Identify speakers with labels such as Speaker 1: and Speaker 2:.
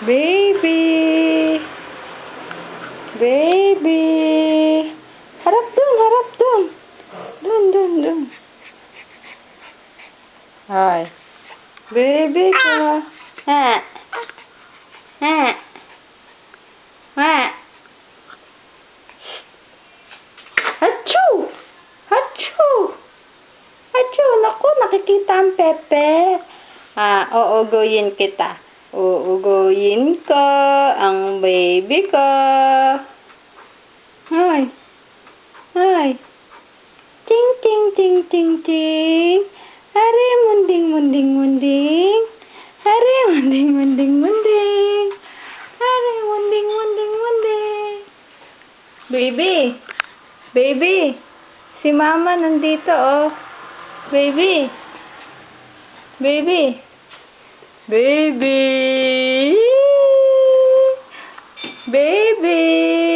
Speaker 1: Baby. Baby. Harap dun, harap dun. Dun. Hi. Baby ka. Ha. Ha. Ha. Achoo! Achoo! Achoo! Naku, nakikita ang Pepe. Uuguyin kita. Uuguyin ko ang baby ko. Hi. Hi. Ting, ting, ting, ting, ting. Hari, munding, munding, munding. Hari, munding, munding, munding. Hari, munding, munding, munding. Baby. Baby. Si mama nandito, oh. Baby. Baby. Baby. Baby.